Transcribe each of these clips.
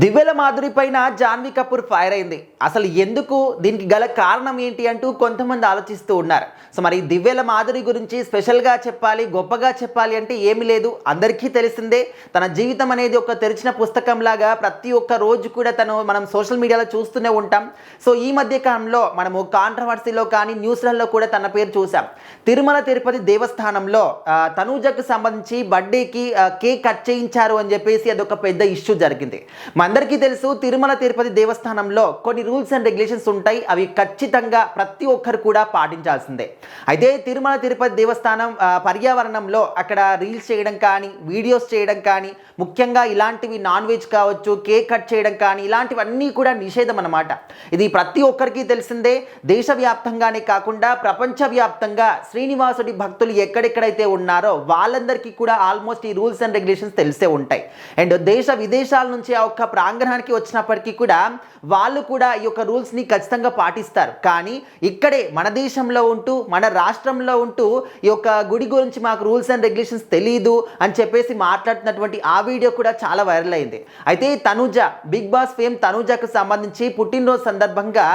దివ్యల మాధురి పైన జాన్వీ కపూర్ ఫైర్ అయింది. అసలు ఎందుకు, దీనికి గల కారణం ఏంటి అంటూ కొంతమంది ఆలోచిస్తూ ఉన్నారు. సో మరి దివ్యల మాధురి గురించి స్పెషల్గా చెప్పాలి, గొప్పగా చెప్పాలి అంటే ఏమీ లేదు. అందరికీ తెలిసిందే, తన జీవితం అనేది ఒక తెరిచిన పుస్తకంలాగా ప్రతి ఒక్క రోజు కూడా మనం సోషల్ మీడియాలో చూస్తూనే ఉంటాం. సో ఈ మధ్య కాలంలో మనము కాంట్రవర్సీలో కానీ న్యూస్లలో కూడా తన పేరు చూసాం. తిరుమల తిరుపతి దేవస్థానంలో తనూజకు సంబంధించి బర్త్డేకి కేక్ కట్ చేయించారు అని చెప్పేసి అదొక పెద్ద ఇష్యూ జరిగింది. అందరికీ తెలుసు, తిరుమల తిరుపతి దేవస్థానంలో కొన్ని రూల్స్ అండ్ రెగ్యులేషన్స్ ఉంటాయి. అవి ఖచ్చితంగా ప్రతి ఒక్కరు కూడా పాటించాల్సిందే. అయితే తిరుమల తిరుపతి దేవస్థానం పర్యావరణంలో అక్కడ రీల్స్ చేయడం కానీ, వీడియోస్ చేయడం కానీ, ముఖ్యంగా ఇలాంటివి నాన్ వెజ్ కావచ్చు, కేక్ కట్ చేయడం కానీ, ఇలాంటివన్నీ కూడా నిషేధం అన్నమాట. ఇది ప్రతి ఒక్కరికి తెలిసిందే. దేశవ్యాప్తంగానే కాకుండా ప్రపంచవ్యాప్తంగా శ్రీనివాసుడి భక్తులు ఎక్కడెక్కడైతే ఉన్నారో వాళ్ళందరికీ కూడా ఆల్మోస్ట్ ఈ రూల్స్ అండ్ రెగ్యులేషన్స్ తెలిసే ఉంటాయి. అండ్ దేశ విదేశాల నుంచి ఆ ఒక్క ప్రాంగణానికి వచ్చినప్పటికీ కూడా వాళ్ళు కూడా ఈ యొక్క రూల్స్ని ఖచ్చితంగా పాటిస్తారు. కానీ ఇక్కడే మన దేశంలో ఉంటూ, మన రాష్ట్రంలో ఉంటూ ఈ యొక్క గుడి గురించి మాకు రూల్స్ అండ్ రెగ్యులేషన్స్ తెలియదు అని చెప్పేసి మాట్లాడుతున్నటువంటి ఆ వీడియో కూడా చాలా వైరల్ అయింది. అయితే తనూజ, బిగ్ బాస్ ఫేమ్ తనూజకు సంబంధించి పుట్టినరోజు సందర్భంగా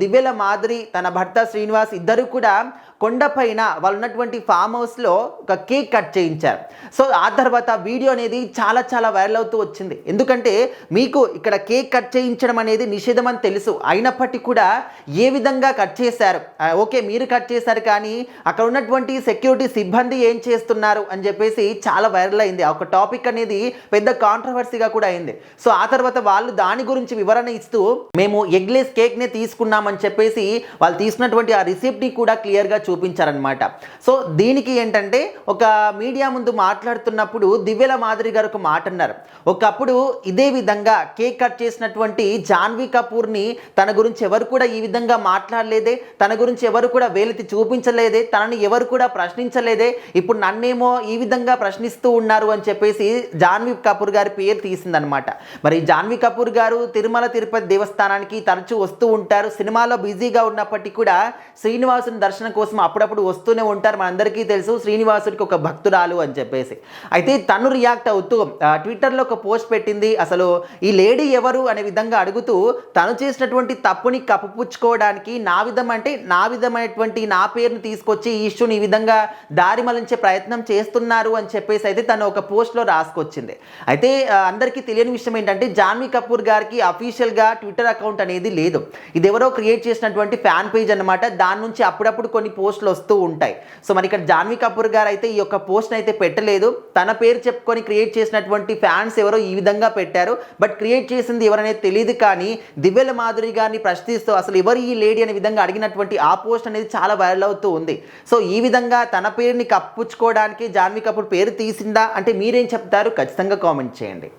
దివ్యల మాధురి, తన భర్త శ్రీనివాస్ ఇద్దరు కూడా కొండపైన వాళ్ళు ఉన్నటువంటి ఫామ్ హౌస్లో ఒక కేక్ కట్ చేయించారు. సో ఆ తర్వాత వీడియో అనేది చాలా వైరల్ అవుతూ వచ్చింది. ఎందుకంటే మీకు ఇక్కడ కేక్ కట్ చేయించడం అనేది నిషేధం అని తెలుసు, అయినప్పటికీ కూడా ఏ విధంగా కట్ చేశారు, ఓకే మీరు కట్ చేశారు, కానీ అక్కడ ఉన్నటువంటి సెక్యూరిటీ సిబ్బంది ఏం చేస్తున్నారు అని చెప్పేసి చాలా వైరల్ అయింది. ఒక టాపిక్ అనేది పెద్ద కాంట్రవర్సీగా కూడా అయింది. సో ఆ తర్వాత వాళ్ళు దాని గురించి వివరణ ఇస్తూ మేము ఎగ్లెస్ కేక్నే తీసుకున్నామని చెప్పేసి వాళ్ళు తీసుకున్నటువంటి ఆ రిసిప్ట్ని కూడా క్లియర్గా చూపించారనమాట. సో దీనికి ఏంటంటే ఒక మీడియా ముందు మాట్లాడుతున్నప్పుడు దివ్యల మాధురి గారు ఒక మాట అన్నారు. ఒకప్పుడు ఇదే విధంగా కేక్ కట్ చేసినటువంటి జాన్వీ కపూర్ని తన గురించి ఎవరు కూడా ఈ విధంగా మాట్లాడలేదే, తన గురించి ఎవరు కూడా వేలెత్తి చూపించలేదే, తనని ఎవరు కూడా ప్రశ్నించలేదే, ఇప్పుడు నన్నేమో ఈ విధంగా ప్రశ్నిస్తూ ఉన్నారు అని చెప్పేసి జాన్వీ కపూర్ గారి పేరు తీసిందనమాట. మరి జాన్వీ కపూర్ గారు తిరుమల తిరుపతి దేవస్థానానికి తరచూ వస్తూ ఉంటారు. సినిమాలో బిజీగా ఉన్నప్పటికీ కూడా శ్రీనివాసుని దర్శనం కోసం అప్పుడప్పుడు వస్తూనే ఉంటారు. మనందరికీ తెలుసు శ్రీనివాసుడికి ఒక భక్తురాలు అని చెప్పేసి. అయితే తను రియాక్ట్ అవుతూ ట్విట్టర్లో ఒక పోస్ట్ పెట్టింది. అసలు ఈ లేడీ ఎవరు అనే విధంగా అడుగుతూ, తను చేసినటువంటి తప్పుని కప్పుపుచ్చుకోవడానికి నా విధమైనటువంటి నా పేరుని తీసుకొచ్చి ఈ ఇష్యూని ఈ విధంగా దారి మళ్లించే ప్రయత్నం చేస్తున్నారు అని చెప్పేసి అయితే తను ఒక పోస్ట్లో రాసుకొచ్చింది. అయితే అందరికీ తెలియని విషయం ఏంటంటే జాన్వీ కపూర్ గారికి అఫీషియల్గా ట్విట్టర్ అకౌంట్ అనేది లేదు. ఇది ఎవరో క్రియేట్ చేసినటువంటి ఫ్యాన్ పేజ్ అనమాట. దాని నుంచి అప్పుడప్పుడు కొన్ని పోస్టులు వస్తూ ఉంటాయి. సో మరి ఇక్కడ జాన్వీ కపూర్ గారు అయితే ఈ యొక్క పోస్ట్ అయితే పెట్టలేదు. తన పేరు చెప్పుకొని క్రియేట్ చేసినటువంటి ఫ్యాన్స్ ఎవరో ఈ విధంగా పెట్టారు. బట్ క్రియేట్ చేసింది ఎవరనేది తెలియదు. కానీ దివ్యల మాధురి గారిని ప్రశ్నిస్తూ అసలు ఎవరు ఈ లేడీ అనే విధంగా అడిగినటువంటి ఆ పోస్ట్ అనేది చాలా వైరల్ అవుతూ ఉంది. సో ఈ విధంగా తన పేరుని కప్పుచ్చుకోవడానికి జాన్వీ కపూర్ పేరు తీసిందా అంటే మీరేం చెప్తారు? ఖచ్చితంగా కామెంట్ చేయండి.